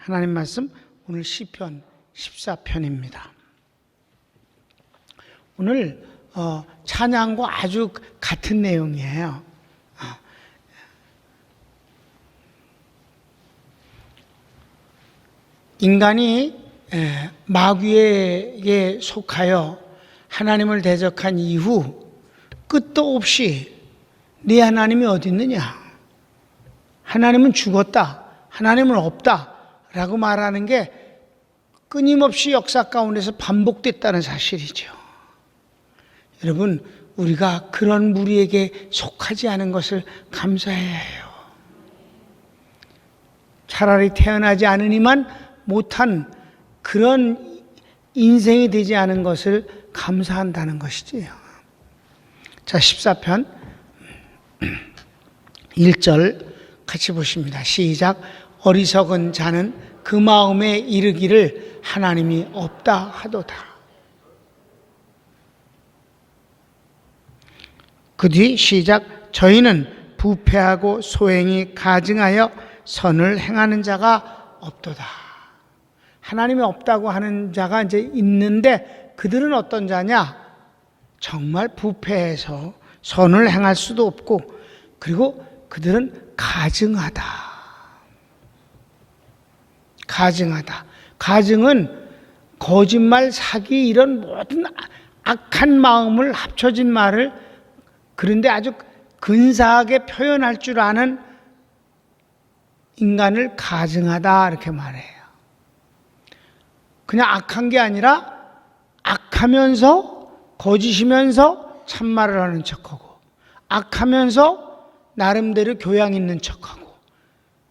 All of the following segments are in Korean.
하나님 말씀 오늘 시편 14편입니다. 오늘 찬양과 아주 같은 내용이에요. 인간이 마귀에게 속하여 하나님을 대적한 이후 끝도 없이 네 하나님이 어디 있느냐? 하나님은 죽었다. 하나님은 없다. 라고 말하는 게 끊임없이 역사 가운데서 반복됐다는 사실이죠. 여러분, 우리가 그런 무리에게 속하지 않은 것을 감사해야 해요. 차라리 태어나지 않으니만 못한 그런 인생이 되지 않은 것을 감사한다는 것이지요. 자, 14편 1절 같이 보십니다. 시작. 어리석은 자는 그 마음에 이르기를 하나님이 없다 하도다. 그 뒤 시작. 저희는 부패하고 소행이 가증하여 선을 행하는 자가 없도다. 하나님이 없다고 하는 자가 이제 있는데 그들은 어떤 자냐? 정말 부패해서 선을 행할 수도 없고, 그리고 그들은 가증하다. 가증하다. 가증은 거짓말, 사기 이런 모든 악한 마음을 합쳐진 말을 그런데 아주 근사하게 표현할 줄 아는 인간을 가증하다 이렇게 말해요. 그냥 악한 게 아니라 악하면서 거짓이면서 참말을 하는 척하고, 악하면서 나름대로 교양 있는 척하고,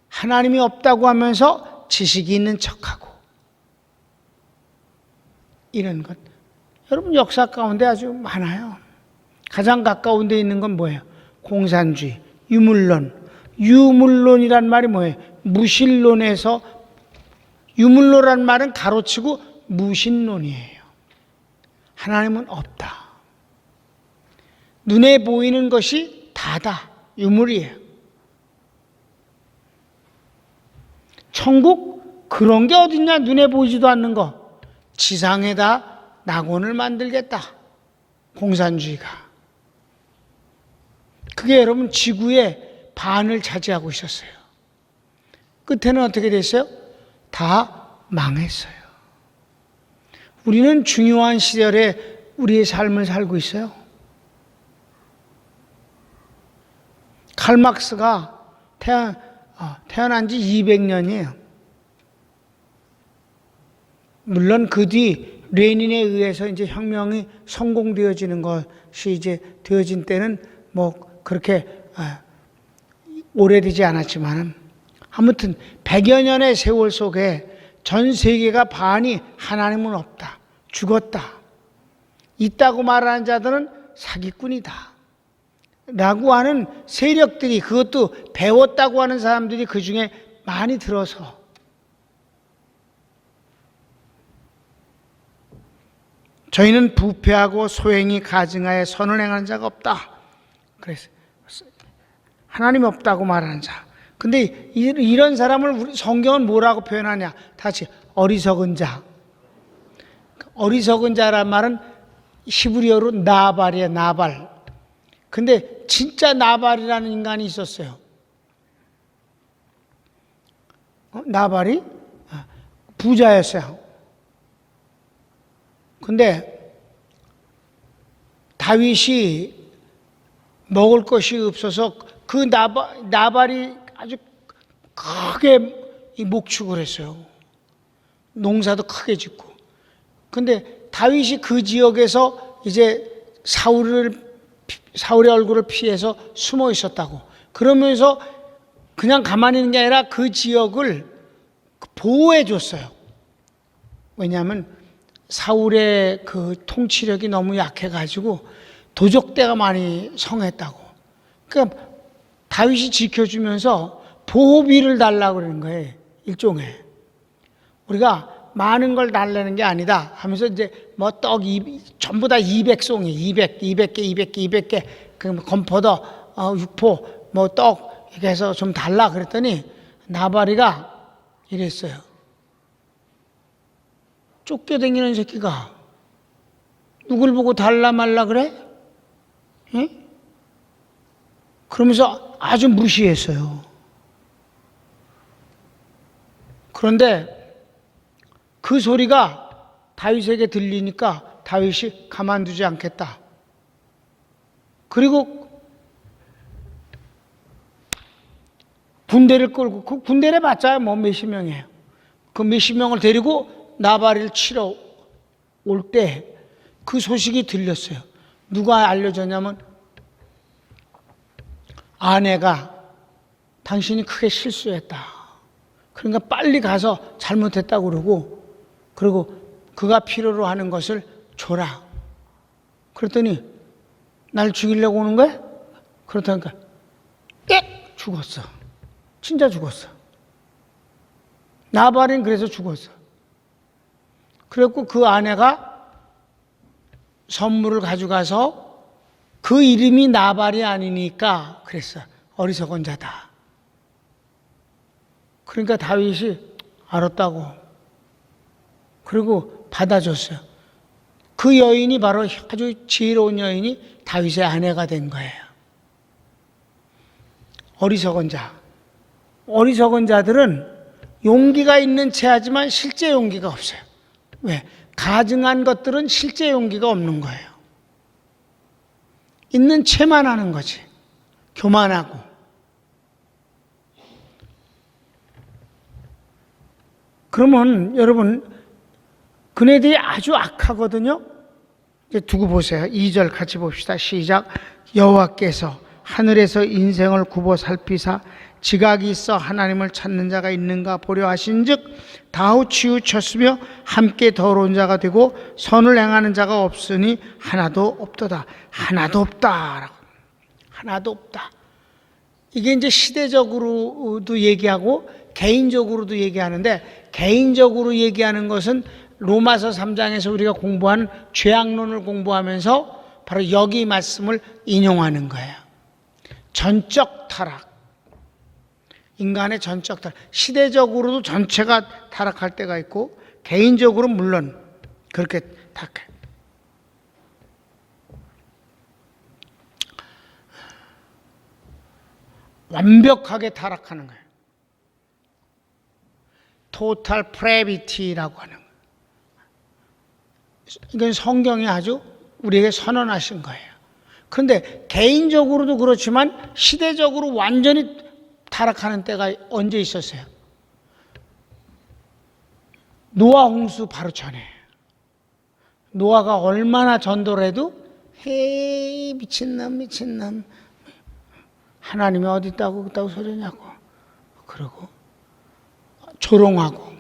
하나님이 없다고 하면서 지식이 있는 척하고, 이런 것 여러분 역사 가운데 아주 많아요. 가장 가까운 데 있는 건 뭐예요? 공산주의, 유물론. 유물론이란 말이 뭐예요? 무신론에서, 유물론이란 말은 가로치고 무신론이에요. 하나님은 없다. 눈에 보이는 것이 다다. 유물이에요. 천국? 그런 게 어딨냐? 눈에 보이지도 않는 거. 지상에다 낙원을 만들겠다. 공산주의가. 그게 여러분 지구의 반을 차지하고 있었어요. 끝에는 어떻게 됐어요? 다 망했어요. 우리는 중요한 시절에 우리의 삶을 살고 있어요. 칼막스가 태어난 지 200년이에요. 물론 그 뒤 레닌에 의해서 이제 혁명이 성공되어지는 것이 이제 되어진 때는 뭐 그렇게 오래되지 않았지만, 아무튼 100여 년의 세월 속에 전 세계가 반이 하나님은 없다, 죽었다, 있다고 말하는 자들은 사기꾼이다 라고 하는 세력들이, 그것도 배웠다고 하는 사람들이 그 중에 많이 들어서 저희는 부패하고 소행이 가증하여 선을 행하는 자가 없다. 그래서 하나님이 없다고 말하는 자. 근데 이런 사람을 성경은 뭐라고 표현하냐? 다시 어리석은 자. 어리석은 자란 말은 히브리어로 나발이에요. 나발. 근데 진짜 나발이라는 인간이 있었어요. 나발이 부자였어요. 근데 다윗이 먹을 것이 없어서 그 나발이 아주 크게 목축을 했어요. 농사도 크게 짓고. 근데 다윗이 그 지역에서 이제 사울의 얼굴을 피해서 숨어 있었다고. 그러면서 그냥 가만히 있는 게 아니라 그 지역을 보호해 줬어요. 왜냐하면 사울의 그 통치력이 너무 약해가지고 도적대가 많이 성했다고. 그러니까 다윗이 지켜주면서 보호비를 달라고 그러는 거예요. 일종의. 우리가 많은 걸 달라는 게 아니다 하면서 이제 뭐 전부 다 200송이, 200개, 그럼 건포도, 육포, 뭐 떡, 이렇게 해서 좀 달라 그랬더니 나발이가 이랬어요. 쫓겨다니는 새끼가 누굴 보고 달라 말라 그래? 예? 그러면서 아주 무시했어요. 그런데 그 소리가 다윗에게 들리니까 다윗이 가만두지 않겠다. 그리고 군대를 끌고, 그 군대를 봤자 뭐 몇십 명이에요. 그 몇십 명을 데리고 나발을 치러 올 때 그 소식이 들렸어요. 누가 알려줬냐면 아내가 당신이 크게 실수했다. 그러니까 빨리 가서 잘못했다고 그러고 그가 필요로 하는 것을 줘라. 그랬더니 날 죽이려고 오는 거야? 그렇다니까 죽었어. 진짜 죽었어. 나발은 그래서 죽었어. 그랬고 그 아내가 선물을 가져가서 그 이름이 나발이 아니니까 그랬어. 어리석은 자다. 그러니까 다윗이 알았다고. 그리고 받아줬어요. 그 여인이 바로 아주 지혜로운 여인이 다윗의 아내가 된 거예요. 어리석은 자. 어리석은 자들은 용기가 있는 채 하지만 실제 용기가 없어요. 왜? 가증한 것들은 실제 용기가 없는 거예요. 있는 채만 하는 거지. 교만하고. 그러면 여러분, 그네들이 아주 악하거든요. 이제 두고 보세요. 2절 같이 봅시다. 시작. 여호와께서 하늘에서 인생을 굽어 살피사 지각이 있어 하나님을 찾는 자가 있는가 보려 하신즉 다 치우쳤으며 함께 더러운 자가 되고 선을 행하는 자가 없으니 하나도 없도다. 하나도 없다. 하나도 없다. 이게 이제 시대적으로도 얘기하고 개인적으로도 얘기하는데, 개인적으로 얘기하는 것은 로마서 3장에서 우리가 공부한 죄악론을 공부하면서 바로 여기 말씀을 인용하는 거예요. 전적 타락. 인간의 전적 타락. 시대적으로도 전체가 타락할 때가 있고 개인적으로 물론 그렇게 타락해. 완벽하게 타락하는 거예요. 토탈 프레비티라고 하는 거예요. 이건 성경이 아주 우리에게 선언하신 거예요. 그런데 개인적으로도 그렇지만 시대적으로 완전히 타락하는 때가 언제 있었어요? 노아 홍수 바로 전에. 노아가 얼마나 전도를 해도 헤이 미친놈 하나님이 어디 있다고 그따구 소리냐고 그러고 조롱하고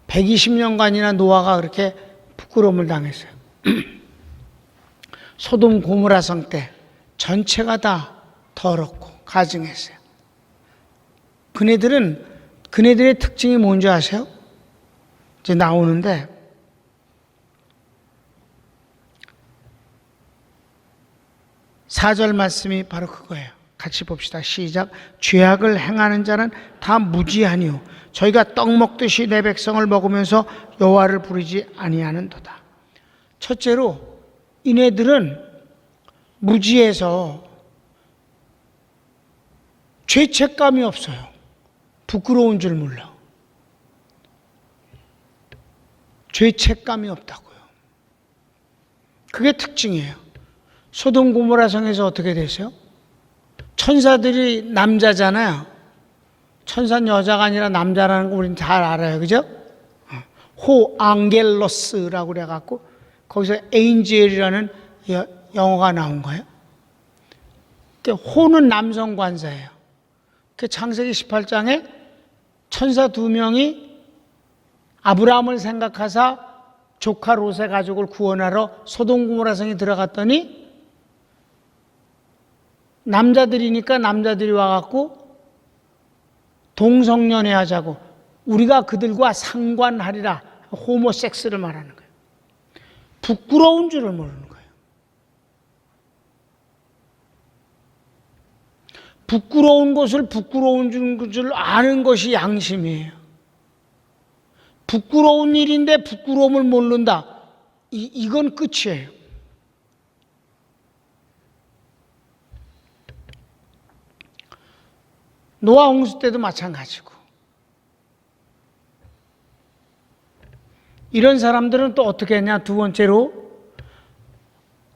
120년간이나 노아가 그렇게 부끄러움을 당했어요. 소돔 고모라 성 때 전체가 다 더럽고 가증했어요. 그네들의 특징이 뭔지 아세요? 이제 나오는데 4절 말씀이 바로 그거예요. 같이 봅시다. 시작. 죄악을 행하는 자는 다 무지하니요 저희가 떡 먹듯이 내 백성을 먹으면서 여호와를 부르지 아니하는도다. 첫째로 이네들은 무지해서 죄책감이 없어요. 부끄러운 줄 몰라. 죄책감이 없다고요. 그게 특징이에요. 소돔 고모라 성에서 어떻게 됐어요? 천사들이 남자잖아요. 천사는 여자가 아니라 남자라는 거 우리는 잘 알아요. 그죠? 호 앙겔로스라고 그래갖고 거기서 에인젤이라는 영어가 나온 거예요. 호는 남성 관사예요. 창세기 18장에 천사 2명이 아브라함을 생각하사 조카 롯의 가족을 구원하러 소돔 고모라 성에 들어갔더니 남자들이니까 남자들이 와갖고 동성연애 하자고 우리가 그들과 상관하리라. 호모섹스를 말하는 거예요. 부끄러운 줄을 모르는 거예요. 부끄러운 것을 부끄러운 줄 아는 것이 양심이에요. 부끄러운 일인데 부끄러움을 모른다. 이건 끝이에요. 노아 홍수 때도 마찬가지고. 이런 사람들은 또 어떻게 했냐? 두 번째로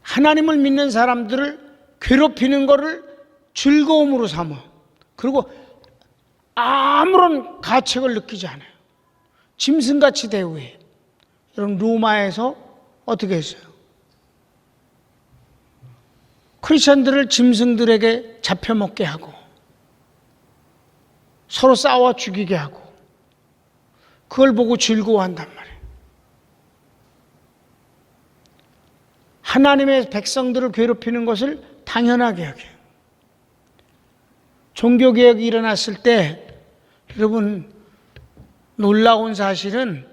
하나님을 믿는 사람들을 괴롭히는 것을 즐거움으로 삼아. 그리고 아무런 가책을 느끼지 않아요. 짐승같이 대우해요. 여러분, 로마에서 어떻게 했어요? 크리스천들을 짐승들에게 잡혀먹게 하고 서로 싸워 죽이게 하고 그걸 보고 즐거워한단 말이에요. 하나님의 백성들을 괴롭히는 것을 당연하게 여겨요. 종교개혁이 일어났을 때 여러분, 놀라운 사실은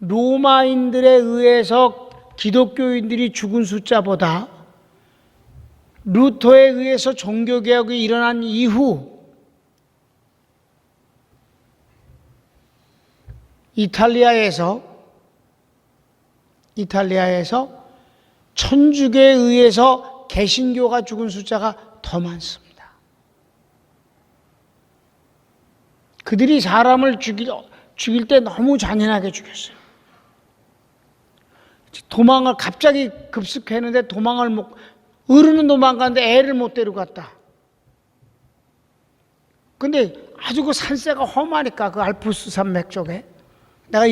로마인들에 의해서 기독교인들이 죽은 숫자보다 루터에 의해서 종교개혁이 일어난 이후 이탈리아에서 천주교에 의해서 개신교가 죽은 숫자가 더 많습니다. 그들이 사람을 죽일 때 너무 잔인하게 죽였어요. 도망을 갑자기 급습했는데 도망을 못, 어른은 도망갔는데 애를 못 데려갔다. 근데 아주 그 산세가 험하니까 그 알프스 산맥 쪽에 내가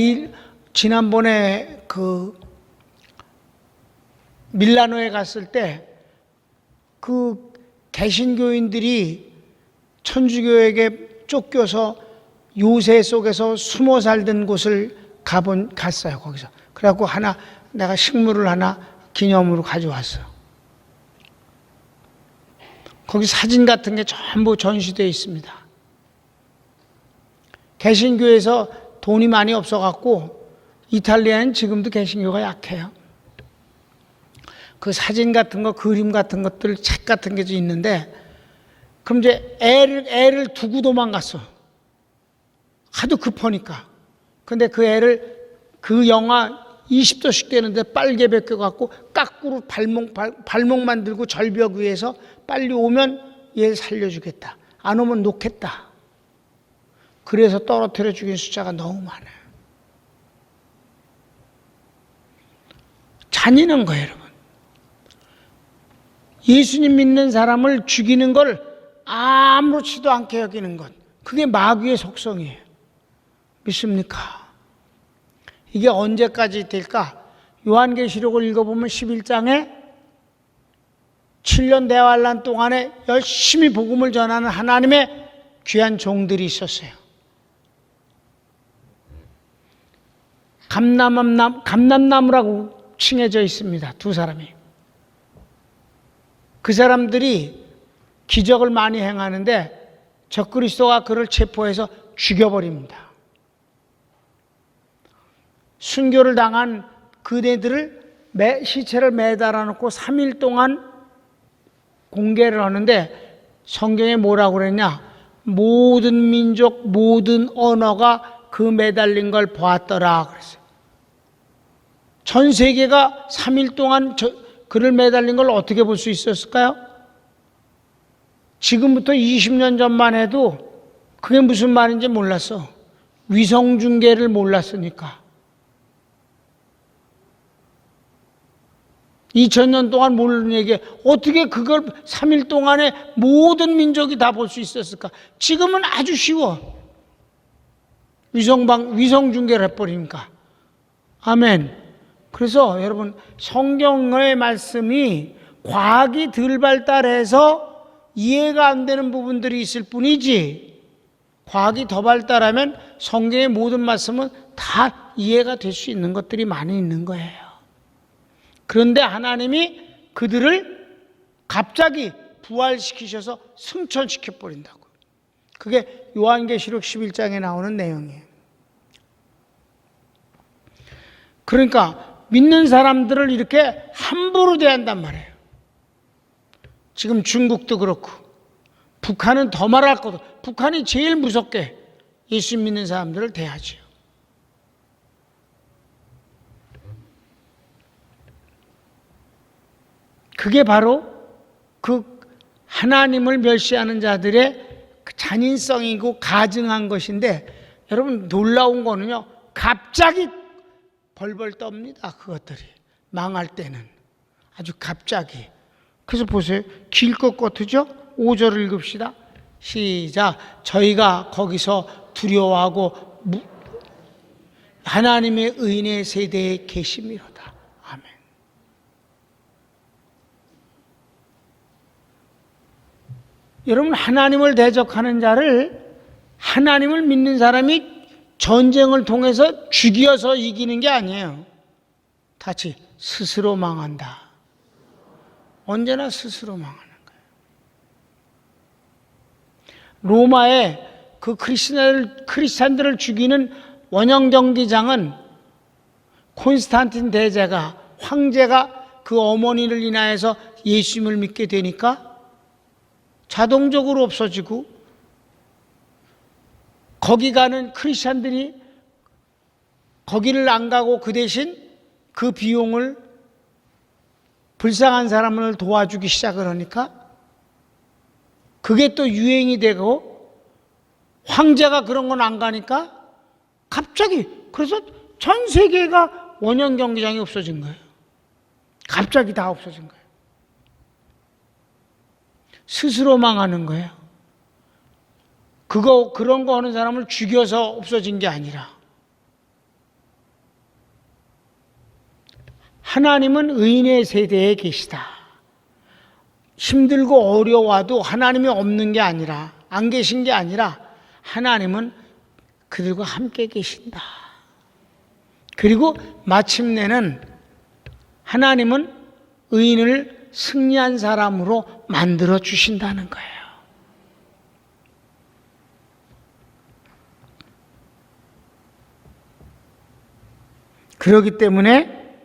지난번에 그 밀라노에 갔을 때 그 개신교인들이 천주교에게 쫓겨서 요새 속에서 숨어 살던 곳을 갔어요. 거기서. 그래갖고 내가 식물을 하나 기념으로 가져왔어요. 거기 사진 같은 게 전부 전시되어 있습니다. 개신교에서 돈이 많이 없어갖고 이탈리아는 지금도 개신교가 약해요. 그 사진 같은 거, 그림 같은 것들, 책 같은 게 좀 있는데, 그럼 이제 애를 두고 도망갔어. 하도 급하니까. 근데 그 애를 그 영하 20도씩 되는데 빨개 벗겨갖고 까꾸로 발목 만들고 절벽 위에서 빨리 오면 얘 살려주겠다. 안 오면 놓겠다. 그래서 떨어뜨려 죽인 숫자가 너무 많아요. 잔인한 거예요, 여러분. 예수님 믿는 사람을 죽이는 걸 아무렇지도 않게 여기는 것. 그게 마귀의 속성이에요. 믿습니까? 이게 언제까지 될까? 요한계시록을 읽어보면 11장에 7년 대환란 동안에 열심히 복음을 전하는 하나님의 귀한 종들이 있었어요. 감람나무라고 칭해져 있습니다. 두 사람이. 그 사람들이 기적을 많이 행하는데 적그리스도가 그를 체포해서 죽여버립니다. 순교를 당한 그네들을 시체를 매달아 놓고 3일 동안 공개를 하는데 성경에 뭐라고 그랬냐? 모든 민족, 모든 언어가 그 매달린 걸 보았더라 그랬어요. 전 세계가 3일 동안 그를 매달린 걸 어떻게 볼 수 있었을까요? 지금부터 20년 전만 해도 그게 무슨 말인지 몰랐어. 위성중계를 몰랐으니까. 2000년 동안 모르는 얘기, 어떻게 그걸 3일 동안에 모든 민족이 다 볼 수 있었을까? 지금은 아주 쉬워. 위성중계를 해버리니까. 아멘. 그래서 여러분, 성경의 말씀이 과학이 덜 발달해서 이해가 안 되는 부분들이 있을 뿐이지, 과학이 더 발달하면 성경의 모든 말씀은 다 이해가 될 수 있는 것들이 많이 있는 거예요. 그런데 하나님이 그들을 갑자기 부활시키셔서 승천시켜 버린다고. 그게 요한계시록 11장에 나오는 내용이에요. 그러니까 믿는 사람들을 이렇게 함부로 대한단 말이에요. 지금 중국도 그렇고 북한은 더 말할 것도, 북한이 제일 무섭게 예수 믿는 사람들을 대하죠. 그게 바로 그 하나님을 멸시하는 자들의 잔인성이고 가증한 것인데, 여러분 놀라운 거는요, 갑자기 벌벌 떱니다. 그것들이 망할 때는 아주 갑자기. 그래서 보세요, 길 것 같으죠? 5절을 읽읍시다. 시작. 저희가 거기서 두려워하고 하나님의 의인의 세대에 계심이로다. 아멘. 여러분, 하나님을 대적하는 자를, 하나님을 믿는 사람이 전쟁을 통해서 죽여서 이기는 게 아니에요. 다시 스스로 망한다. 언제나 스스로 망하는 거예요. 로마의 그 크리스찬들을 죽이는 원형 경기장은 콘스탄틴 대제가, 황제가 그 어머니를 인하여서 예수님을 믿게 되니까 자동적으로 없어지고, 거기 가는 크리스찬들이 거기를 안 가고 그 대신 그 비용을 불쌍한 사람을 도와주기 시작을 하니까 그게 또 유행이 되고, 황제가 그런 건 안 가니까 갑자기, 그래서 전 세계가 원형 경기장이 없어진 거예요. 갑자기 다 없어진 거예요. 스스로 망하는 거예요. 그런 거 하는 사람을 죽여서 없어진 게 아니라, 하나님은 의인의 세대에 계시다. 힘들고 어려워도 하나님이 없는 게 아니라, 안 계신 게 아니라, 하나님은 그들과 함께 계신다. 그리고 마침내는 하나님은 의인을 승리한 사람으로 만들어 주신다는 거예요. 그렇기 때문에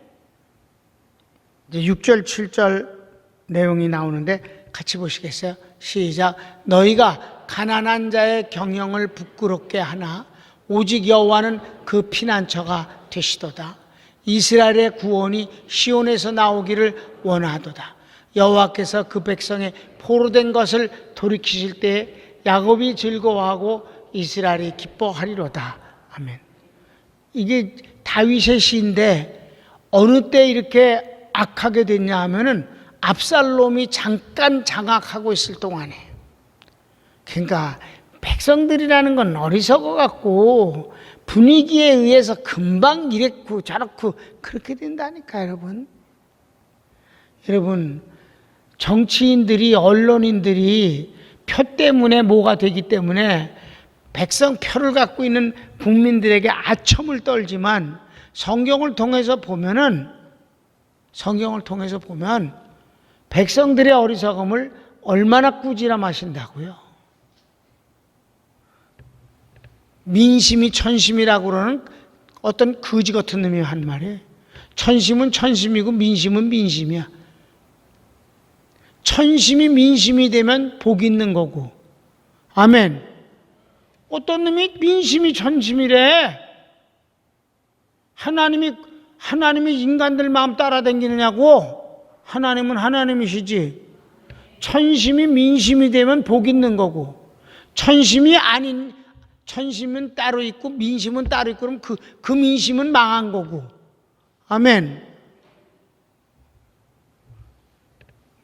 이제 6절, 7절 내용이 나오는데 같이 보시겠어요? 시작. 너희가 가난한 자의 경영을 부끄럽게 하나 오직 여호와는 그 피난처가 되시도다. 이스라엘의 구원이 시온에서 나오기를 원하도다. 여호와께서 그 백성의 포로된 것을 돌이키실 때에 야곱이 즐거워하고 이스라엘이 기뻐하리로다. 아멘. 이게 다윗의 시인데, 어느 때 이렇게 악하게 됐냐 하면은 압살롬이 잠깐 장악하고 있을 동안에. 그러니까 백성들이라는 건 어리석어 갖고 분위기에 의해서 금방 이랬고 저렇고 그렇게 된다니까. 여러분 정치인들이, 언론인들이 표 때문에 뭐가 되기 때문에 백성 표를 갖고 있는 국민들에게 아첨을 떨지만, 성경을 통해서 보면 백성들의 어리석음을 얼마나 꾸지람하신다고요. 민심이 천심이라고 그러는 어떤 거지 같은 놈이 한 말이에요. 천심은 천심이고 민심은 민심이야. 천심이 민심이 되면 복 있는 거고. 아멘. 어떤 놈이 민심이 천심이래. 하나님이 인간들 마음 따라다니느냐고. 하나님은 하나님이시지. 천심이 민심이 되면 복 있는 거고, 천심은 따로 있고 민심은 따로 있고, 그럼 그 민심은 망한 거고. 아멘.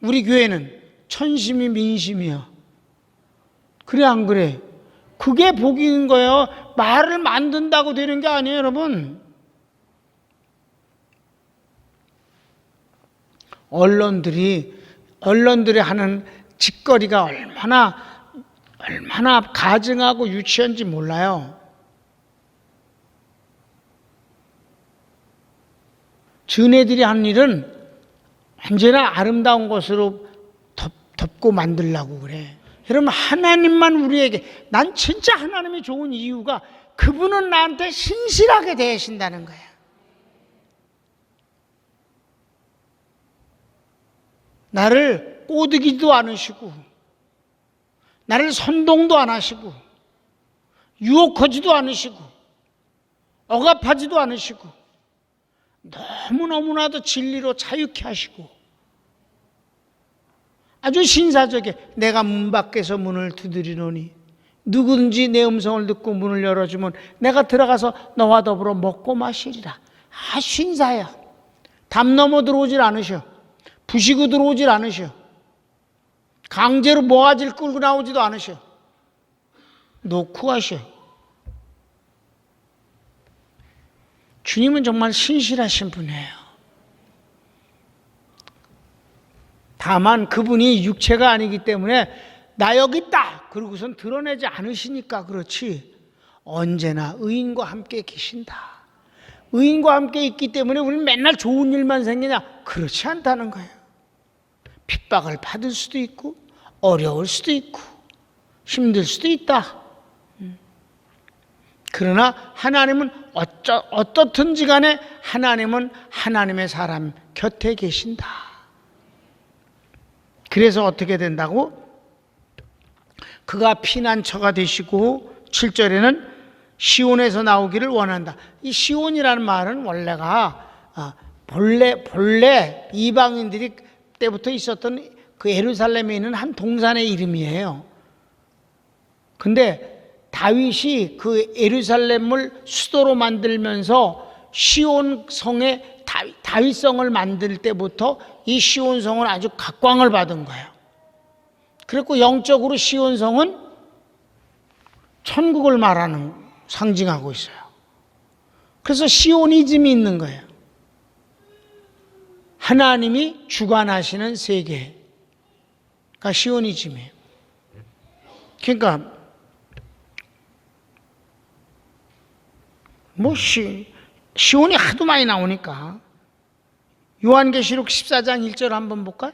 우리 교회는 천심이 민심이야. 그래 안 그래? 그게 복인 거예요. 말을 만든다고 되는 게 아니에요, 여러분. 언론들이 하는 짓거리가 얼마나 가증하고 유치한지 몰라요. 전애들이 하는 일은 언제나 아름다운 것으로 덮고 만들려고 그래. 여러분, 하나님만 우리에게, 난 진짜 하나님이 좋은 이유가 그분은 나한테 신실하게 대하신다는 거야. 나를 꼬드기도 않으시고, 나를 선동도 안 하시고, 유혹하지도 않으시고, 억압하지도 않으시고, 너무너무나도 진리로 자유케 하시고, 아주 신사적이에요. 내가 문 밖에서 문을 두드리노니 누구든지 내 음성을 듣고 문을 열어주면 내가 들어가서 너와 더불어 먹고 마시리라. 아, 신사야. 담 넘어 들어오질 않으셔. 부시고 들어오질 않으셔. 강제로 모아지를 끌고 나오지도 않으셔. 놓고 가셔. 주님은 정말 신실하신 분이에요. 다만 그분이 육체가 아니기 때문에 나 여기 있다 그러고선 드러내지 않으시니까 그렇지, 언제나 의인과 함께 계신다. 의인과 함께 있기 때문에 우리는 맨날 좋은 일만 생기냐? 그렇지 않다는 거예요. 핍박을 받을 수도 있고 어려울 수도 있고 힘들 수도 있다. 그러나 하나님은 어떻든지 간에 하나님은 하나님의 사람 곁에 계신다. 그래서 어떻게 된다고? 그가 피난처가 되시고 7절에는 시온에서 나오기를 원한다. 이 시온이라는 말은 원래가 본래 이방인들이 때부터 있었던 그 예루살렘에 있는 한 동산의 이름이에요. 근데 다윗이 그 예루살렘을 수도로 만들면서 시온 성에 다윗성을 만들 때부터 이 시온 성은 아주 각광을 받은 거예요. 그리고 영적으로 시온 성은 천국을 말하는, 상징하고 있어요. 그래서 시오니즘이 있는 거예요. 하나님이 주관하시는 세계가 시오니즘이에요. 그러니까 시온이 하도 많이 나오니까 요한계시록 14장 1절 한번 볼까요?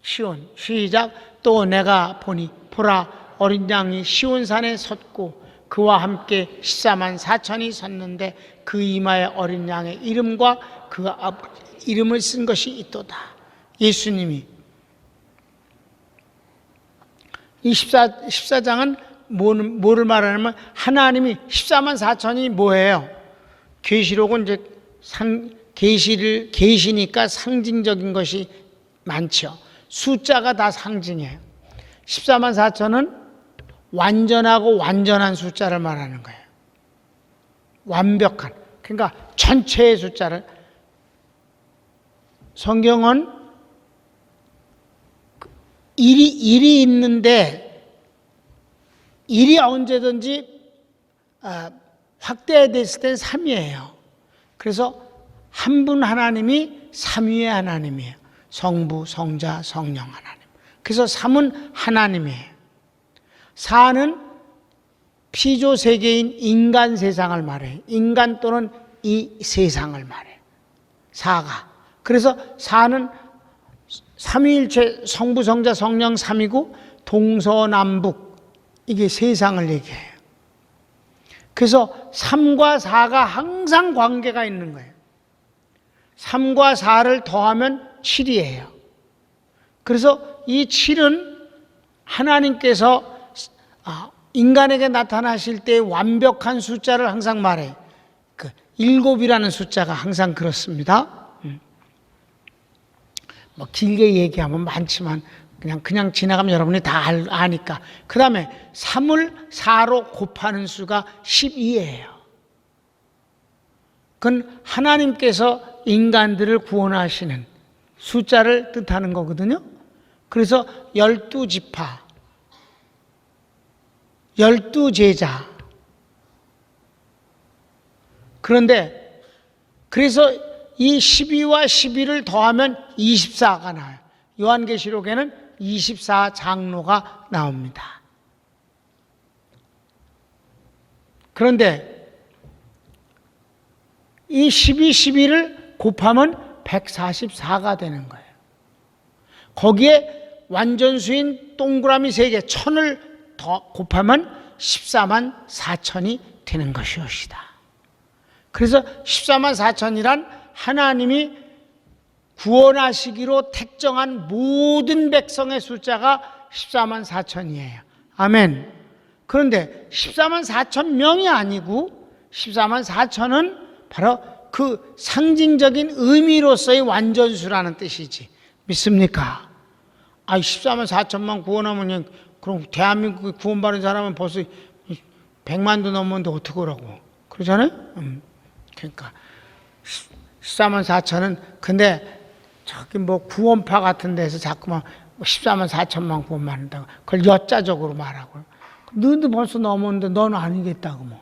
시온, 시작. 또 내가 보니 보라, 어린 양이 시온산에 섰고 그와 함께 14만 4천이 섰는데 그 이마에 어린 양의 이름과 그 이름을 쓴 것이 있도다. 예수님이 이 14장은 뭐를 말하냐면 하나님이 14만 4천이 뭐예요? 계시록은 이제 계시니까 상징적인 것이 많죠. 숫자가 다 상징이에요. 14만 4천은 완전하고 완전한 숫자를 말하는 거예요. 완벽한, 그러니까 전체의 숫자를. 성경은 일이 있는데 일이 언제든지 확대됐을 땐 3이에요. 그래서 한 분 하나님이 삼위의 하나님이에요. 성부, 성자, 성령 하나님. 그래서 3은 하나님이에요. 4는 피조 세계인 인간 세상을 말해요. 인간 또는 이 세상을 말해요. 4가. 그래서 4는 삼위일체 성부, 성자, 성령 3이고 동서남북, 이게 세상을 얘기해요. 그래서 3과 4가 항상 관계가 있는 거예요. 3과 4를 더하면 7이에요. 그래서 이 7은 하나님께서 인간에게 나타나실 때 완벽한 숫자를 항상 말해요. 그 7이라는 숫자가 항상 그렇습니다. 뭐 길게 얘기하면 많지만 그냥 지나가면 여러분이 다 아니까. 그 다음에 3을 4로 곱하는 수가 12예요. 그건 하나님께서 인간들을 구원하시는 숫자를 뜻하는 거거든요. 그래서 12지파, 12제자. 그런데 그래서 이 12와 11을 더하면 24가 나와요. 요한계시록에는 24장로가 나옵니다. 그런데 이 12, 11을 곱하면 144가 되는 거예요. 거기에 완전수인 동그라미 3개, 1000을 더 곱하면 14만 4천이 되는 것이옵시다. 그래서 14만 4천이란 하나님이 구원하시기로 택정한 모든 백성의 숫자가 14만 4천이에요. 아멘. 그런데 14만 4천 명이 아니고 14만 4천은 바로 그 상징적인 의미로서의 완전수라는 뜻이지. 믿습니까? 14만 4천만 구원하면 그럼 대한민국에 구원받은 사람은 벌써 100만도 넘었는데 어떡하라고. 그러잖아요? 그러니까 14만 4천은 근데 저기 뭐 구원파 같은 데서 자꾸만 14만 4천만 구원받는다고 그걸 여자적으로 말하고 너도 벌써 넘었는데 너는 아니겠다고 뭐.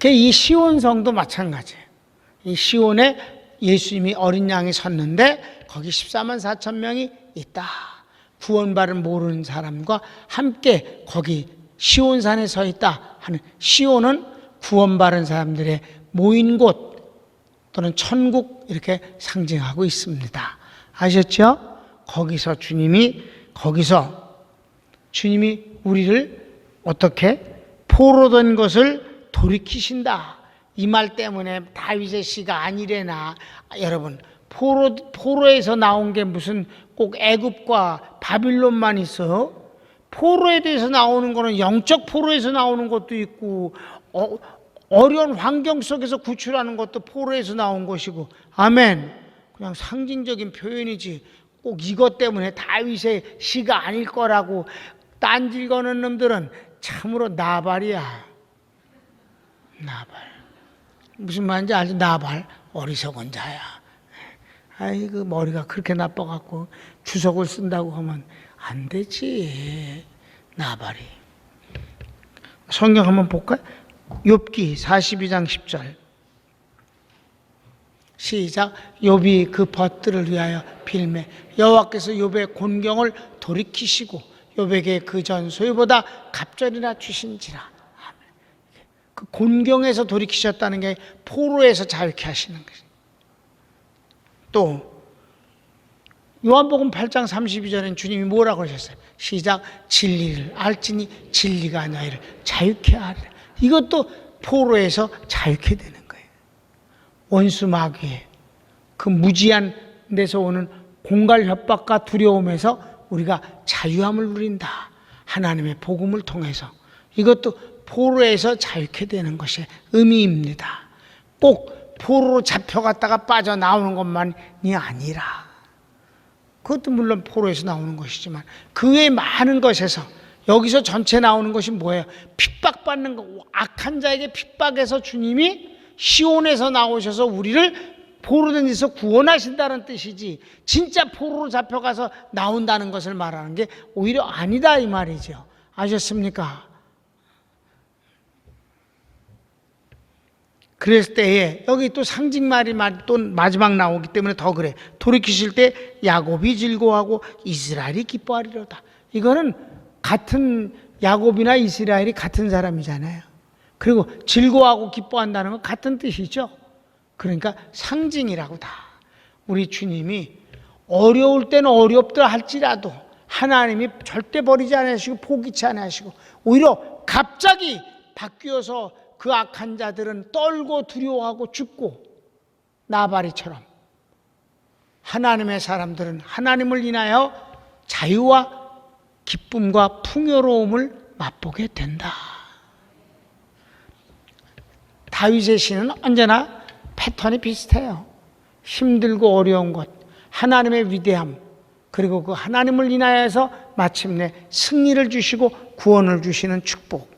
이 시온성도 마찬가지예요. 이 시온에 예수님이 어린 양이 섰는데 거기 14만 4천 명이 있다. 구원받은 모르는 사람과 함께 거기 시온산에 서 있다 하는 시온은 구원받은 사람들의 모인 곳 또는 천국 이렇게 상징하고 있습니다. 아셨죠? 거기서 주님이 우리를 어떻게 포로된 것을 돌이키신다. 이 말 때문에 다윗의 시가 아니래나. 여러분 포로에서 나온 게 무슨 꼭 애굽과 바빌론만 있어요? 포로에 대해서 나오는 거는 영적 포로에서 나오는 것도 있고 어려운 환경 속에서 구출하는 것도 포로에서 나온 것이고. 아멘. 그냥 상징적인 표현이지 꼭 이것 때문에 다윗의 시가 아닐 거라고 딴질 거는 놈들은 참으로 나발이야. 나발. 무슨 말인지 알지? 나발. 어리석은 자야. 아이고 머리가 그렇게 나빠갖고 주석을 쓴다고 하면 안 되지. 나발이. 성경 한번 볼까요? 욥기 42장 10절 시작. 욥이 그 벗들을 위하여 빌매 여호와께서 욥의 곤경을 돌이키시고 욥에게 그 전 소유보다 갑절이나 주신지라. 그 곤경에서 돌이키셨다는 게 포로에서 자유케 하시는 것입니다. 또 요한복음 8장 32절에는 주님이 뭐라고 하셨어요? 시작. 진리를 알지니 진리가 너희를 자유케 하리라. 이것도 포로에서 자유케 되는 거예요. 원수 마귀의 그 무지한 데서 오는 공갈 협박과 두려움에서 우리가 자유함을 누린다. 하나님의 복음을 통해서. 이것도 포로에서 자유케 되는 것이 의미입니다. 꼭 포로로 잡혀갔다가 빠져나오는 것만이 아니라 그것도 물론 포로에서 나오는 것이지만 그 외 많은 것에서 여기서 전체 나오는 것이 뭐예요? 핍박받는 거. 악한 자에게 핍박해서 주님이 시온에서 나오셔서 우리를 포로된 데서 구원하신다는 뜻이지 진짜 포로로 잡혀가서 나온다는 것을 말하는 게 오히려 아니다 이 말이죠. 아셨습니까? 그랬을 때에 여기 또 상징말이 또 마지막 나오기 때문에 더 그래. 돌이키실 때 야곱이 즐거워하고 이스라엘이 기뻐하리로다. 이거는 같은 야곱이나 이스라엘이 같은 사람이잖아요. 그리고 즐거워하고 기뻐한다는 건 같은 뜻이죠. 그러니까 상징이라고 다. 우리 주님이 어려울 때는 어렵다 할지라도 하나님이 절대 버리지 않으시고 포기치 않으시고 오히려 갑자기 바뀌어서 그 악한 자들은 떨고 두려워하고 죽고 나발이처럼 하나님의 사람들은 하나님을 인하여 자유와 기쁨과 풍요로움을 맛보게 된다. 다윗의 시는 언제나 패턴이 비슷해요. 힘들고 어려운 것, 하나님의 위대함, 그리고 그 하나님을 인하여서 마침내 승리를 주시고 구원을 주시는 축복.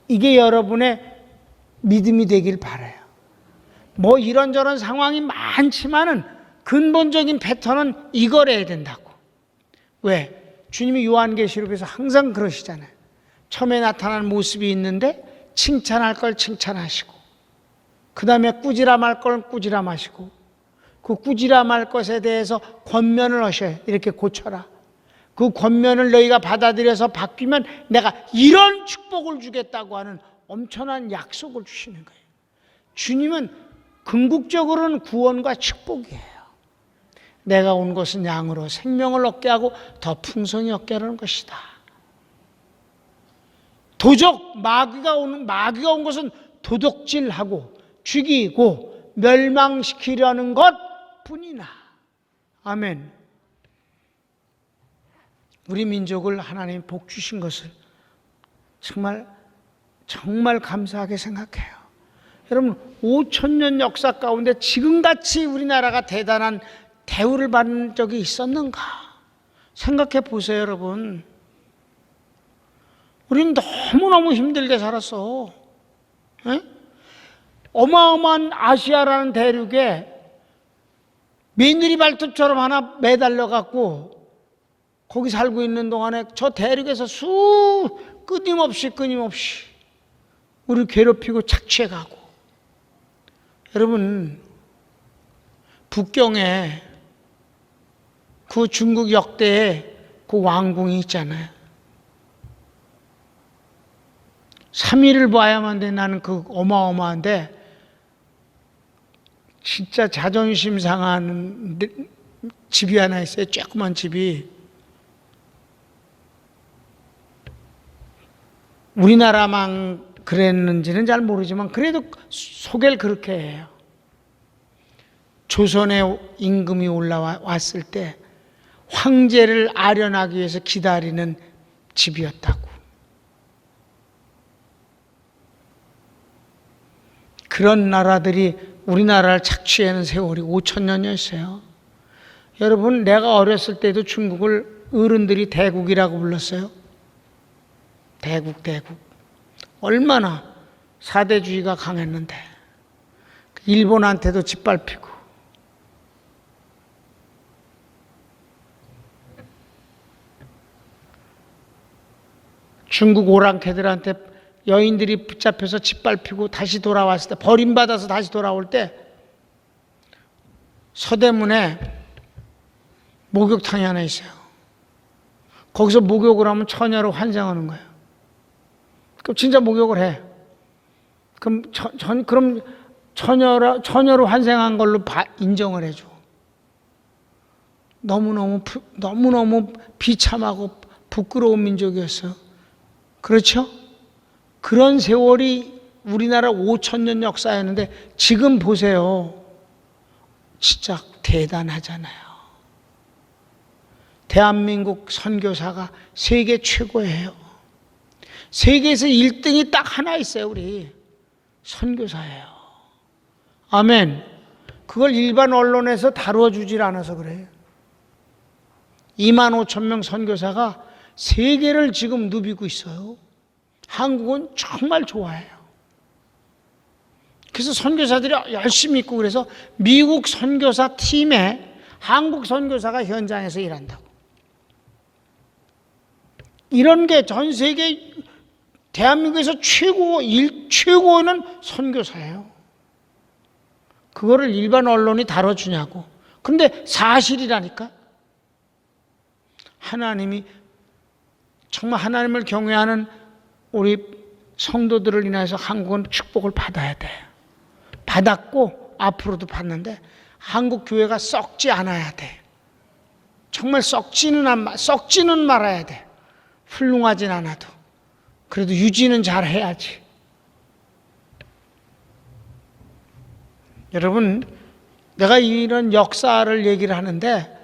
이게 여러분의 믿음이 되길 바라요. 뭐 이런저런 상황이 많지만은 근본적인 패턴은 이거래야 된다고. 왜? 주님이 요한계시록에서 항상 그러시잖아요. 처음에 나타난 모습이 있는데 칭찬할 걸 칭찬하시고 그 다음에 꾸지람할 걸 꾸지람하시고 그 꾸지람할 것에 대해서 권면을 하셔요. 이렇게 고쳐라. 그 권면을 너희가 받아들여서 바뀌면 내가 이런 축복을 주겠다고 하는 엄청난 약속을 주시는 거예요. 주님은 궁극적으로는 구원과 축복이에요. 내가 온 것은 양으로 생명을 얻게 하고 더 풍성히 얻게 하는 것이다. 마귀가 온 것은 도둑질하고 죽이고 멸망시키려는 것뿐이나. 아멘. 우리 민족을 하나님이 복 주신 것을 정말 감사하게 생각해요. 여러분 5,000년 역사 가운데 지금같이 우리나라가 대단한 대우를 받은 적이 있었는가? 생각해 보세요, 여러분. 우리는 너무너무 힘들게 살았어. 에? 어마어마한 아시아라는 대륙에 며느리 발톱처럼 하나 매달려 갖고 거기 살고 있는 동안에 저 대륙에서 끊임없이 우리 괴롭히고 착취해 가고. 여러분, 북경에 그 중국 역대에 그 왕궁이 있잖아요. 3일을 봐야만 돼. 나는 그 어마어마한데 진짜 자존심 상하는 집이 하나 있어요. 조그만 집이. 우리나라만 그랬는지는 잘 모르지만 그래도 소개를 그렇게 해요. 조선의 임금이 올라왔을 때 황제를 아련하기 위해서 기다리는 집이었다고. 그런 나라들이 우리나라를 착취하는 세월이 5,000년이었어요. 여러분, 내가 어렸을 때도 중국을 어른들이 대국이라고 불렀어요. 대국. 얼마나 사대주의가 강했는데. 일본한테도 짓밟히고. 중국 오랑캐들한테 여인들이 붙잡혀서 짓밟히고 다시 돌아왔을 때, 버림받아서 다시 돌아올 때 서대문에 목욕탕이 하나 있어요. 거기서 목욕을 하면 처녀로 환생하는 거예요. 그럼 진짜 목욕을 해. 그럼 처녀로 환생한 걸로 인정을 해줘. 너무너무 비참하고 부끄러운 민족이었어요. 그렇죠? 그런 세월이 우리나라 5,000년 역사였는데 지금 보세요. 진짜 대단하잖아요. 대한민국 선교사가 세계 최고예요. 세계에서 1등이 딱 하나 있어요. 우리 선교사예요. 아멘. 그걸 일반 언론에서 다뤄주질 않아서 그래요. 25,000명 선교사가 세계를 지금 누비고 있어요. 한국은 정말 좋아해요. 그래서 선교사들이 열심히 있고, 그래서 미국 선교사 팀에 한국 선교사가 현장에서 일한다고. 이런 게 전 세계 대한민국에서 최고는 선교사예요. 그거를 일반 언론이 다뤄주냐고. 근데 사실이라니까. 하나님이 정말 하나님을 경외하는 우리 성도들을 인해서 한국은 축복을 받아야 돼. 받았고 앞으로도 받는데 한국 교회가 썩지 않아야 돼. 정말 썩지는 말아야 돼. 훌륭하진 않아도 그래도 유지는 잘 해야지. 여러분, 내가 이런 역사를 얘기를 하는데,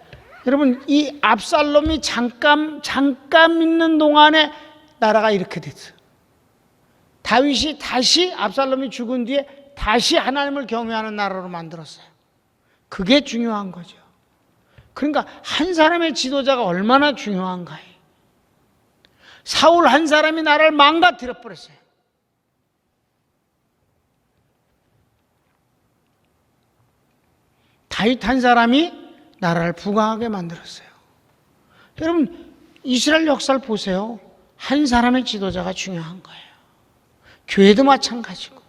여러분, 이 압살롬이 잠깐 있는 동안에 나라가 이렇게 됐어요. 다윗이 다시, 압살롬이 죽은 뒤에 다시 하나님을 경외하는 나라로 만들었어요. 그게 중요한 거죠. 그러니까 한 사람의 지도자가 얼마나 중요한가요? 사울 한 사람이 나라를 망가뜨려 버렸어요. 다윗 한 사람이 나라를 부강하게 만들었어요. 여러분, 이스라엘 역사를 보세요. 한 사람의 지도자가 중요한 거예요. 교회도 마찬가지고,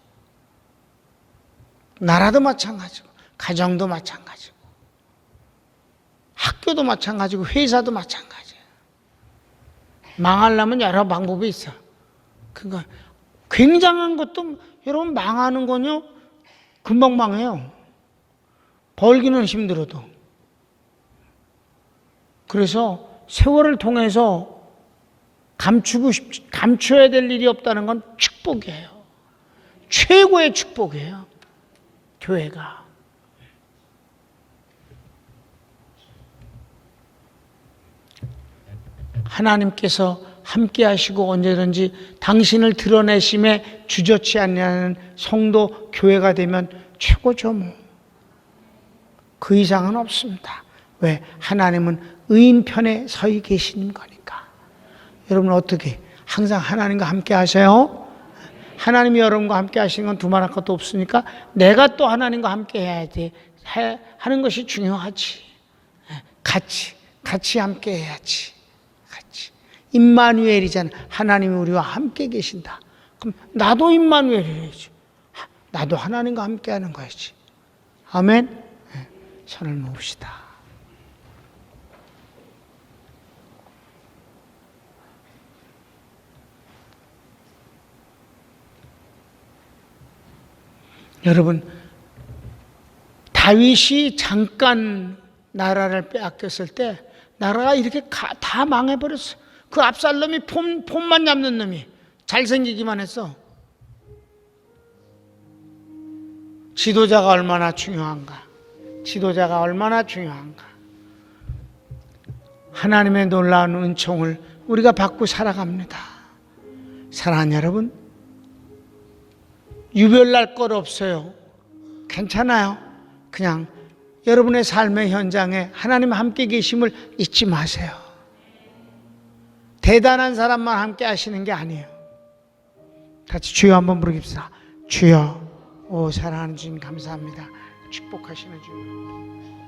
나라도 마찬가지고, 가정도 마찬가지고, 학교도 마찬가지고, 회사도 마찬가지예요. 망하려면 여러 방법이 있어. 그러니까 굉장한 것도, 여러분, 망하는 건요 금방 망해요. 벌기는 힘들어도. 그래서 세월을 통해서 감춰야 될 일이 없다는 건 축복이에요. 최고의 축복이에요. 교회가. 하나님께서 함께 하시고 언제든지 당신을 드러내심에 주저치 않냐는 성도 교회가 되면 최고죠 뭐. 그 이상은 없습니다. 왜? 하나님은 의인 편에 서 계시는 거니까. 여러분 어떻게 항상 하나님과 함께 하세요? 하나님이 여러분과 함께 하시는 건 두말할 것도 없으니까 내가 또 하나님과 함께 해야 돼. 하는 것이 중요하지. 같이 함께 해야지. 같이. 임마누엘이잖아. 하나님이 우리와 함께 계신다. 그럼 나도 임마누엘이지. 나도 하나님과 함께 하는 거야지. 아멘. 손을 모읍시다. 여러분, 다윗이 잠깐 나라를 빼앗겼을 때 나라가 이렇게 다 망해버렸어. 그 압살롬이 폼만 잡는 놈이 잘생기기만 했어. 지도자가 얼마나 중요한가. 지도자가 얼마나 중요한가. 하나님의 놀라운 은총을 우리가 받고 살아갑니다. 사랑하는 여러분, 유별날 것 없어요. 괜찮아요. 그냥 여러분의 삶의 현장에 하나님 함께 계심을 잊지 마세요. 대단한 사람만 함께 하시는 게 아니에요. 같이 주여 한번 부르깁시다. 주여, 오 사랑하는 주님 감사합니다. 축복하시는 주님.